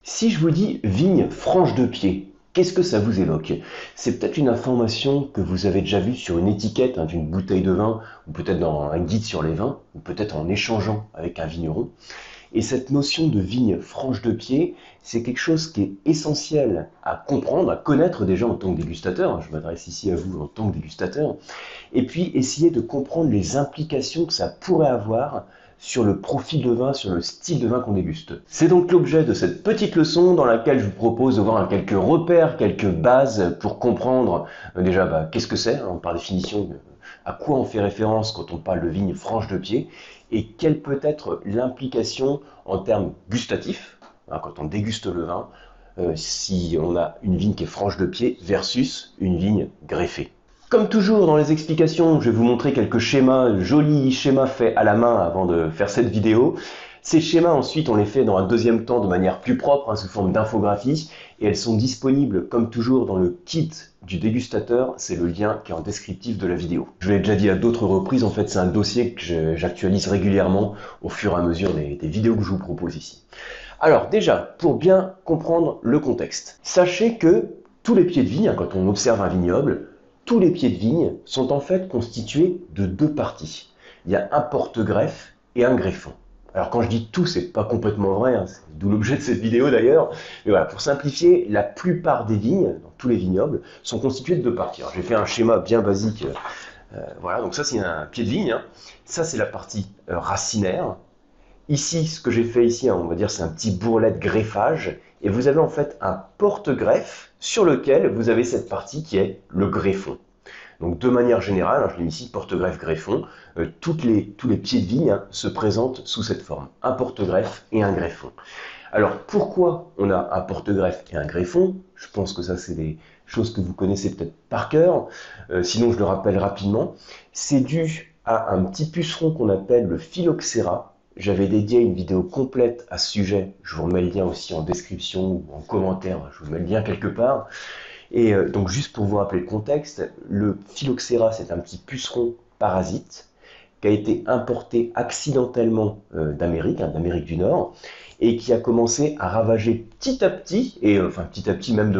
Si je vous dis vigne franche de pied, qu'est-ce que ça vous évoque? C'est peut-être une information que vous avez déjà vue sur une étiquette d'une bouteille de vin, ou peut-être dans un guide sur les vins, ou peut-être en échangeant avec un vigneron. Et cette notion de vigne franche de pied, c'est quelque chose qui est essentiel à comprendre, à connaître déjà en tant que dégustateur. Je m'adresse ici à vous en tant que dégustateur. Et puis essayer de comprendre les implications que ça pourrait avoir sur le profil de vin, sur le style de vin qu'on déguste. C'est donc l'objet de cette petite leçon dans laquelle je vous propose de voir quelques repères, quelques bases pour comprendre déjà qu'est-ce que c'est, par définition, à quoi on fait référence quand on parle de vigne franche de pied, et quelle peut être l'implication en termes gustatifs, quand on déguste le vin, si on a une vigne qui est franche de pied versus une vigne greffée. Comme toujours dans les explications, je vais vous montrer quelques schémas, jolis schémas faits à la main avant de faire cette vidéo. Ces schémas ensuite on les fait dans un deuxième temps de manière plus propre, sous forme d'infographie, et elles sont disponibles comme toujours dans le kit du dégustateur, c'est le lien qui est en descriptif de la vidéo. Je l'ai déjà dit à d'autres reprises, en fait c'est un dossier que j'actualise régulièrement au fur et à mesure des vidéos que je vous propose ici. Alors déjà, pour bien comprendre le contexte, sachez que tous les pieds de vigne, quand on observe un vignoble, tous les pieds de vigne sont en fait constitués de deux parties. Il y a un porte-greffe et un greffon. Alors quand je dis tout, c'est pas complètement vrai, c'est d'où l'objet de cette vidéo d'ailleurs. Mais voilà, pour simplifier, la plupart des vignes, dans tous les vignobles, sont constitués de deux parties. J'ai fait un schéma bien basique. Voilà, donc ça c'est un pied de vigne. Ça c'est la partie racinaire. Ici, ce que j'ai fait ici, on va dire c'est un petit bourrelet de greffage. Et vous avez en fait un porte-greffe sur lequel vous avez cette partie qui est le greffon. Donc de manière générale, je l'ai ici, porte-greffe-greffon, tous les pieds de vigne se présentent sous cette forme, un porte-greffe et un greffon. Alors pourquoi on a un porte-greffe et un greffon? Je pense que ça c'est des choses que vous connaissez peut-être par cœur, sinon je le rappelle rapidement. C'est dû à un petit puceron qu'on appelle le phylloxéra. J'avais dédié une vidéo complète à ce sujet, je vous remets le lien aussi en description ou en commentaire, je vous mets le lien quelque part. Et donc juste pour vous rappeler le contexte, le phylloxéra c'est un petit puceron parasite qui a été importé accidentellement d'Amérique du Nord, et qui a commencé à ravager petit à petit, et enfin petit à petit même de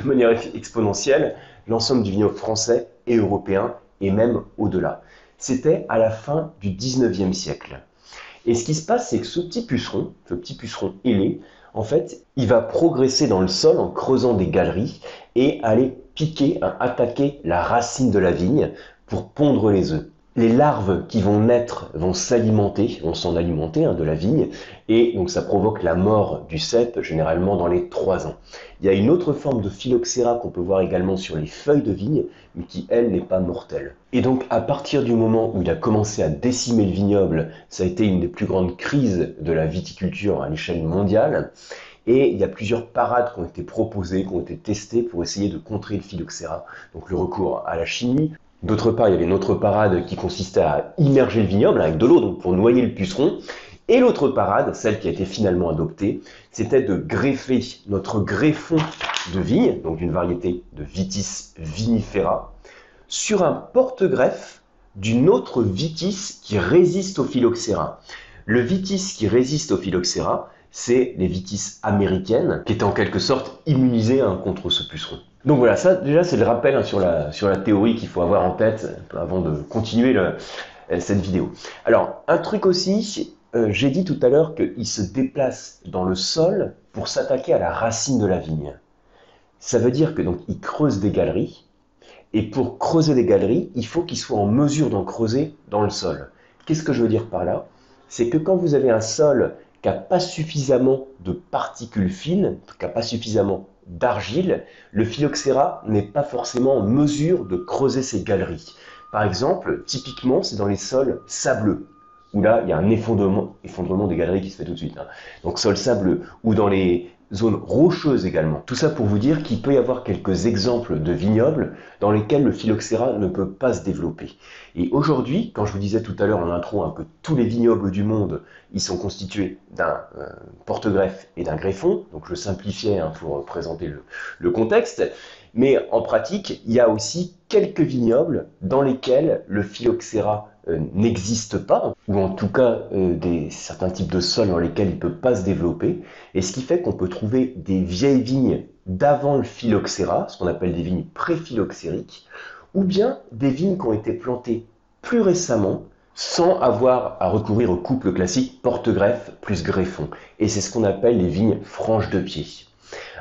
manière exponentielle, l'ensemble du vignoble français et européen, et même au-delà. C'était à la fin du 19e siècle. Et ce qui se passe, c'est que ce petit puceron ailé, en fait, il va progresser dans le sol en creusant des galeries et aller piquer, attaquer la racine de la vigne pour pondre les œufs. Les larves qui vont naître vont s'en alimenter de la vigne, et donc ça provoque la mort du cep, généralement dans les 3 ans. Il y a une autre forme de phylloxéra qu'on peut voir également sur les feuilles de vigne, mais qui, elle, n'est pas mortelle. Et donc, à partir du moment où il a commencé à décimer le vignoble, ça a été une des plus grandes crises de la viticulture à l'échelle mondiale, et il y a plusieurs parades qui ont été proposées, qui ont été testées pour essayer de contrer le phylloxéra. Donc le recours à la chimie. D'autre part, il y avait une autre parade qui consistait à immerger le vignoble avec de l'eau, donc pour noyer le puceron. Et l'autre parade, celle qui a été finalement adoptée, c'était de greffer notre greffon de vigne, donc d'une variété de Vitis vinifera, sur un porte-greffe d'une autre Vitis qui résiste au phylloxéra. Le Vitis qui résiste au phylloxéra, c'est les Vitis américaines, qui étaient en quelque sorte immunisées contre ce puceron. Donc voilà, ça déjà c'est le rappel sur la théorie qu'il faut avoir en tête avant de continuer cette vidéo. Alors, un truc aussi, j'ai dit tout à l'heure qu'il se déplace dans le sol pour s'attaquer à la racine de la vigne. Ça veut dire que donc il creuse des galeries, et pour creuser des galeries, il faut qu'il soit en mesure d'en creuser dans le sol. Qu'est-ce que je veux dire par là? C'est que quand vous avez un sol qui n'a pas suffisamment de particules fines, qui n'a pas suffisamment d'argile, le phylloxéra n'est pas forcément en mesure de creuser ces galeries. Par exemple, typiquement, c'est dans les sols sableux, où là, il y a un effondrement des galeries qui se fait tout de suite. Donc sol sableux, ou dans les zones rocheuses également. Tout ça pour vous dire qu'il peut y avoir quelques exemples de vignobles dans lesquels le phylloxéra ne peut pas se développer. Et aujourd'hui, quand je vous disais tout à l'heure en intro que tous les vignobles du monde, ils sont constitués d'un porte-greffe et d'un greffon, donc je simplifiais pour présenter le contexte, mais en pratique, il y a aussi quelques vignobles dans lesquels le phylloxéra n'existe pas, ou en tout cas certains types de sols dans lesquels il ne peut pas se développer, et ce qui fait qu'on peut trouver des vieilles vignes d'avant le phylloxéra, ce qu'on appelle des vignes pré-phylloxériques, ou bien des vignes qui ont été plantées plus récemment, sans avoir à recourir au couple classique porte-greffe plus greffon. Et c'est ce qu'on appelle les vignes franches de pied.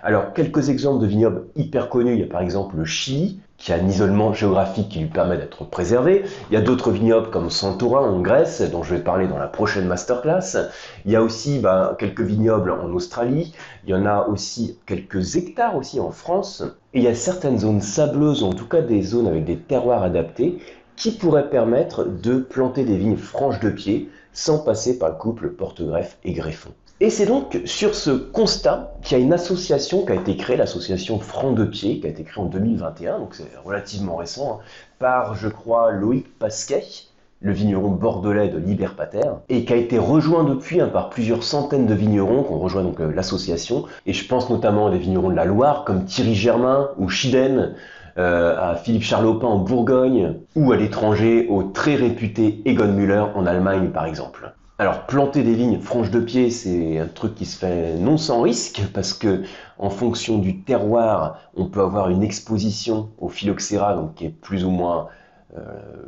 Alors, quelques exemples de vignobles hyper connus. Il y a par exemple le Chili, qui a un isolement géographique qui lui permet d'être préservé. Il y a d'autres vignobles comme Santorin en Grèce, dont je vais parler dans la prochaine masterclass. Il y a aussi quelques vignobles en Australie. Il y en a aussi quelques hectares aussi en France. Et il y a certaines zones sableuses, ou en tout cas des zones avec des terroirs adaptés, qui pourraient permettre de planter des vignes franches de pied sans passer par le couple porte-greffe et greffon. Et c'est donc sur ce constat qu'il y a une association qui a été créée, l'association Francs de Pied, qui a été créée en 2021, donc c'est relativement récent, par, je crois, Loïc Pasquet, le vigneron bordelais de Liberpater, et qui a été rejoint depuis par plusieurs centaines de vignerons qui ont rejoint donc l'association. Et je pense notamment à des vignerons de la Loire, comme Thierry Germain ou Chiden, à Philippe Charlopin en Bourgogne, ou à l'étranger au très réputé Egon Müller en Allemagne par exemple. Alors planter des vignes franches de pied, c'est un truc qui se fait non sans risque, parce que en fonction du terroir, on peut avoir une exposition au phylloxéra, donc qui est plus ou moins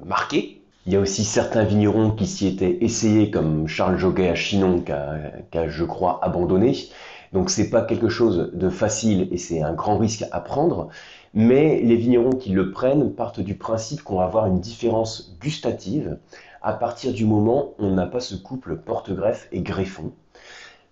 marquée. Il y a aussi certains vignerons qui s'y étaient essayés, comme Charles Joguet à Chinon, qui a, je crois, abandonné. Donc c'est pas quelque chose de facile et c'est un grand risque à prendre. Mais les vignerons qui le prennent partent du principe qu'on va avoir une différence gustative à partir du moment où on n'a pas ce couple porte-greffe et greffon.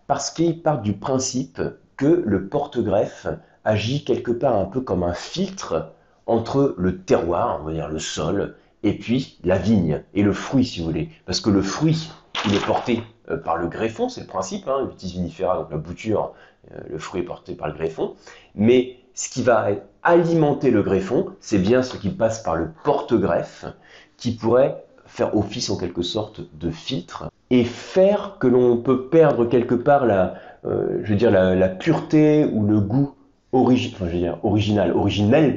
Parce qu'ils partent du principe que le porte-greffe agit quelque part un peu comme un filtre entre le terroir, on va dire le sol, et puis la vigne et le fruit si vous voulez. Parce que le fruit, il est porté par le greffon, c'est le principe, Vitis vinifera, donc la bouture, le fruit est porté par le greffon. Mais ce qui va alimenter le greffon, c'est bien ce qui passe par le porte-greffe, qui pourrait faire office en quelque sorte de filtre, et faire que l'on peut perdre quelque part la pureté ou le goût originel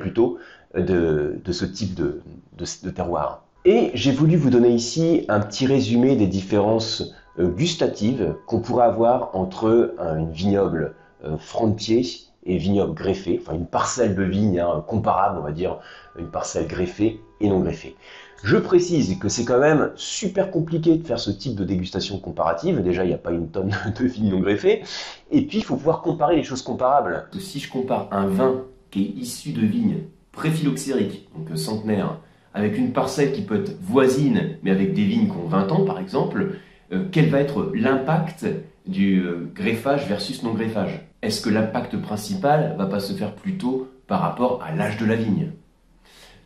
plutôt, de ce type de terroir. Et j'ai voulu vous donner ici un petit résumé des différences gustatives qu'on pourrait avoir entre une vignoble franc de pied et vignoble greffé, enfin une parcelle de vigne comparable, on va dire, une parcelle greffée et non greffée. Je précise que c'est quand même super compliqué de faire ce type de dégustation comparative. Déjà, il n'y a pas une tonne de vignes non greffées. Et puis, il faut pouvoir comparer les choses comparables. Si je compare un vin qui est issu de vignes pré-phylloxériques, donc centenaires, avec une parcelle qui peut être voisine, mais avec des vignes qui ont 20 ans, par exemple, quel va être l'impact du greffage versus non-greffage? Est-ce que l'impact principal ne va pas se faire plutôt par rapport à l'âge de la vigne?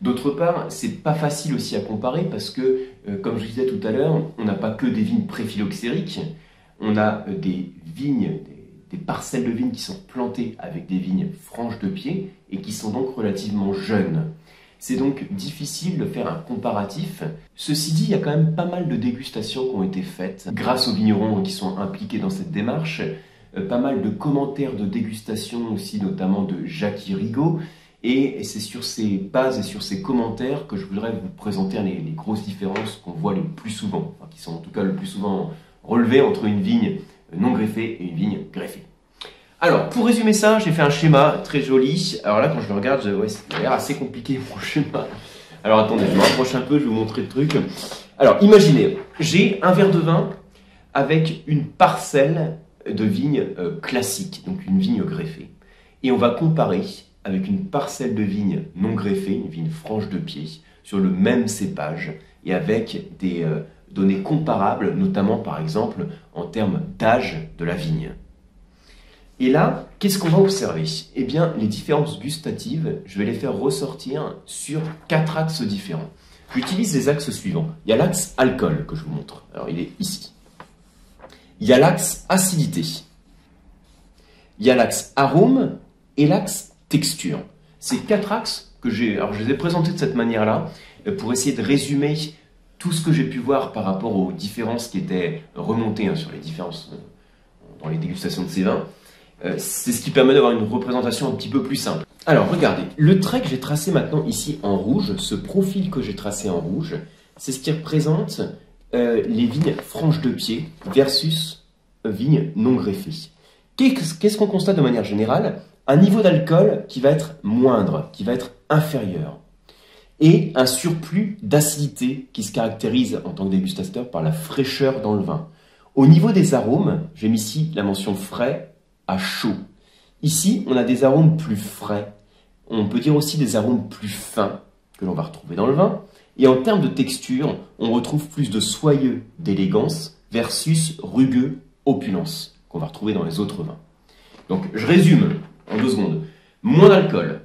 D'autre part, c'est pas facile aussi à comparer parce que, comme je disais tout à l'heure, on n'a pas que des vignes pré-phylloxériques, on a des vignes, des parcelles de vignes qui sont plantées avec des vignes franches de pied et qui sont donc relativement jeunes. C'est donc difficile de faire un comparatif. Ceci dit, il y a quand même pas mal de dégustations qui ont été faites grâce aux vignerons qui sont impliqués dans cette démarche, pas mal de commentaires de dégustation aussi, notamment de Jackie Rigaud. Et c'est sur ces bases et sur ces commentaires que je voudrais vous présenter les grosses différences qu'on voit le plus souvent, enfin, qui sont en tout cas le plus souvent relevées entre une vigne non greffée et une vigne greffée. Alors, pour résumer ça, j'ai fait un schéma très joli. Alors là, quand je le regarde, ouais, ça a l'air assez compliqué mon schéma. Alors attendez, je me rapproche un peu, je vais vous montrer le truc. Alors, imaginez, j'ai un verre de vin avec une parcelle de vigne classique, donc une vigne greffée. Et on va comparer avec une parcelle de vigne non greffée, une vigne franche de pied, sur le même cépage, et avec des données comparables, notamment par exemple en termes d'âge de la vigne. Et là, qu'est-ce qu'on va observer? Eh bien, les différences gustatives, je vais les faire ressortir sur 4 axes différents. J'utilise les axes suivants. Il y a l'axe alcool que je vous montre. Alors, il est ici. Il y a l'axe acidité. Il y a l'axe arôme et l'axe texture. Ces 4 axes que alors je les ai présentés de cette manière-là pour essayer de résumer tout ce que j'ai pu voir par rapport aux différences qui étaient remontées sur les différences dans les dégustations de ces vins. C'est ce qui permet d'avoir une représentation un petit peu plus simple. Alors regardez, le trait que j'ai tracé maintenant ici en rouge, ce profil que j'ai tracé en rouge, c'est ce qui représente les vignes franches de pied versus vignes non greffées. Qu'est-ce qu'on constate de manière générale? Un niveau d'alcool qui va être moindre, qui va être inférieur. Et un surplus d'acidité qui se caractérise en tant que dégustateur par la fraîcheur dans le vin. Au niveau des arômes, j'ai mis ici la mention frais à chaud. Ici, on a des arômes plus frais. On peut dire aussi des arômes plus fins que l'on va retrouver dans le vin. Et en termes de texture, on retrouve plus de soyeux d'élégance versus rugueux opulence qu'on va retrouver dans les autres vins. Donc, je résume en 2 secondes. Moins d'alcool,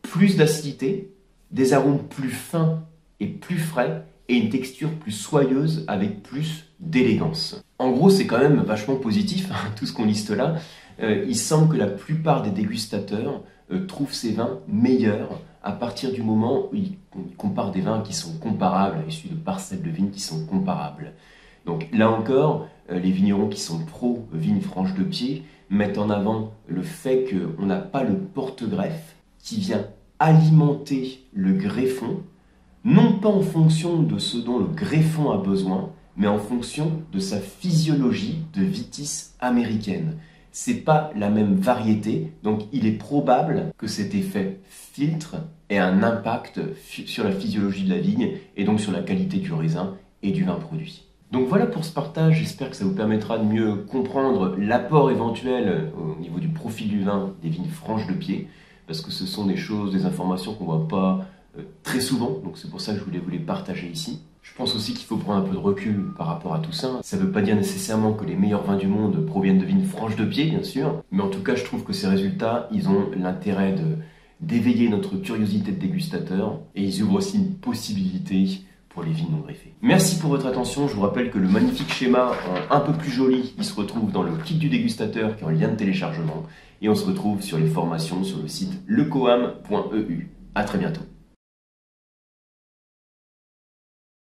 plus d'acidité, des arômes plus fins et plus frais et une texture plus soyeuse avec plus d'élégance. En gros, c'est quand même vachement positif, tout ce qu'on liste là. Il semble que la plupart des dégustateurs trouvent ces vins meilleurs à partir du moment où ils comparent des vins qui sont comparables, issus de parcelles de vignes qui sont comparables. Donc là encore, les vignerons qui sont pro vignes franches de pied mettent en avant le fait qu'on n'a pas le porte-greffe qui vient alimenter le greffon, non pas en fonction de ce dont le greffon a besoin, mais en fonction de sa physiologie de vitis américaine. C'est pas la même variété, donc il est probable que cet effet filtre ait un impact sur la physiologie de la vigne et donc sur la qualité du raisin et du vin produit. Donc voilà pour ce partage, j'espère que ça vous permettra de mieux comprendre l'apport éventuel au niveau du profil du vin des vignes franches de pied, parce que ce sont des choses, des informations qu'on ne voit pas très souvent, donc c'est pour ça que je voulais vous les partager ici. Je pense aussi qu'il faut prendre un peu de recul par rapport à tout ça. Ça ne veut pas dire nécessairement que les meilleurs vins du monde proviennent de vignes franches de pied, bien sûr, mais en tout cas, je trouve que ces résultats, ils ont l'intérêt d'éveiller notre curiosité de dégustateur et ils ouvrent aussi une possibilité pour les vignes non greffées. Merci pour votre attention. Je vous rappelle que le magnifique schéma un peu plus joli, il se retrouve dans le kit du dégustateur qui est en lien de téléchargement. Et on se retrouve sur les formations sur le site lecoam.eu. À très bientôt.